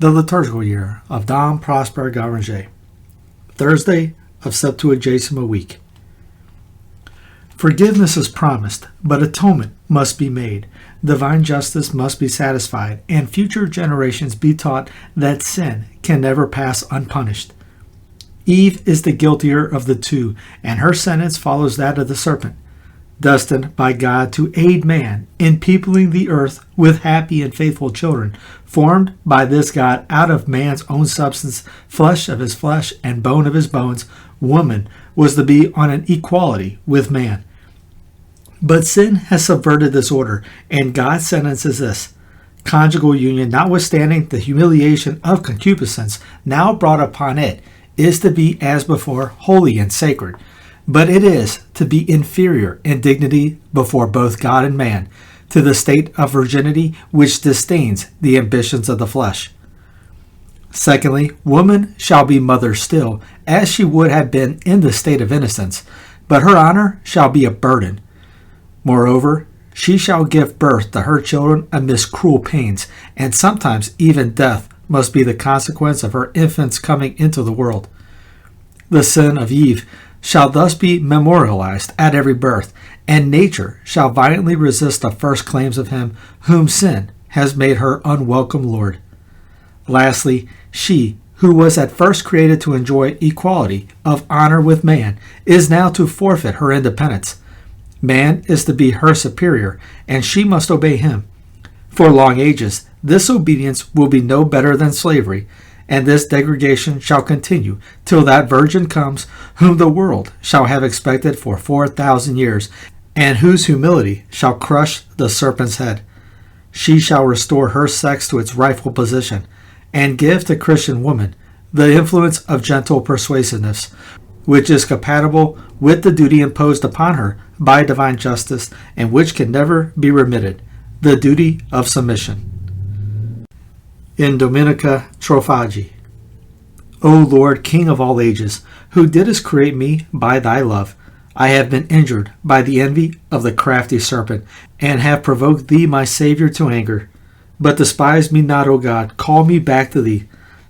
the liturgical year of Dom Prosper Guéranger, Thursday of Septuagesima week. Forgiveness is promised, but atonement must be made. Divine justice must be satisfied, and future generations be taught that sin can never pass unpunished. Eve is the guiltier of the two, and her sentence follows that of the serpent, destined by God to aid man in peopling the earth with happy and faithful children, formed by this God out of man's own substance, flesh of his flesh, and bone of his bones. Woman was to be on an equality with man. But sin has subverted this order, and God's sentence is this: conjugal union, notwithstanding the humiliation of concupiscence now brought upon it, is to be as before holy and sacred, but it is to be inferior in dignity before both God and man, to the state of virginity which disdains the ambitions of the flesh. Secondly, woman shall be mother still, as she would have been in the state of innocence, but her honor shall be a burden. Moreover, she shall give birth to her children amidst cruel pains, and sometimes even death must be the consequence of her infants coming into the world. The sin of Eve shall thus be memorialized at every birth, and nature shall violently resist the first claims of him whom sin has made her unwelcome lord. Lastly, she, who was at first created to enjoy equality of honor with man, is now to forfeit her independence. Man is to be her superior, and she must obey him. For long ages, this obedience will be no better than slavery, and this degradation shall continue till that virgin comes whom the world shall have expected for 4,000 years, and whose humility shall crush the serpent's head. She shall restore her sex to its rightful position, and give to Christian woman the influence of gentle persuasiveness, which is compatible with the duty imposed upon her by divine justice, and which can never be remitted, the duty of submission. In Dominica Trophagi. O Lord, King of all ages, who didst create me by thy love, I have been injured by the envy of the crafty serpent, and have provoked thee, my Saviour, to anger. But despise me not, O God, call me back to thee.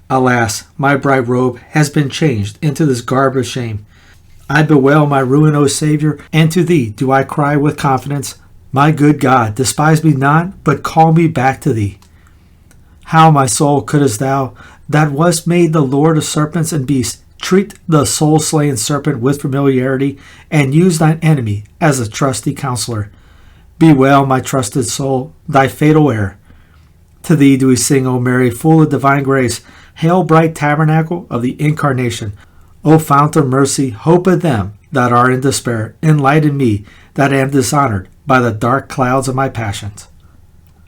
Alas, my bright robe has been changed into this garb of shame. I bewail my ruin, O Saviour, and to thee do I cry with confidence, my good God, despise me not, but call me back to thee. How, my soul, couldst thou, that wast made the Lord of serpents and beasts, treat the soul-slain serpent with familiarity, and use thine enemy as a trusty counselor? Bewail, my trusted soul, thy fatal error. To thee do we sing, O Mary, full of divine grace. Hail, bright tabernacle of the Incarnation. O fount of mercy, hope of them that are in despair, enlighten me that am dishonored by the dark clouds of my passions.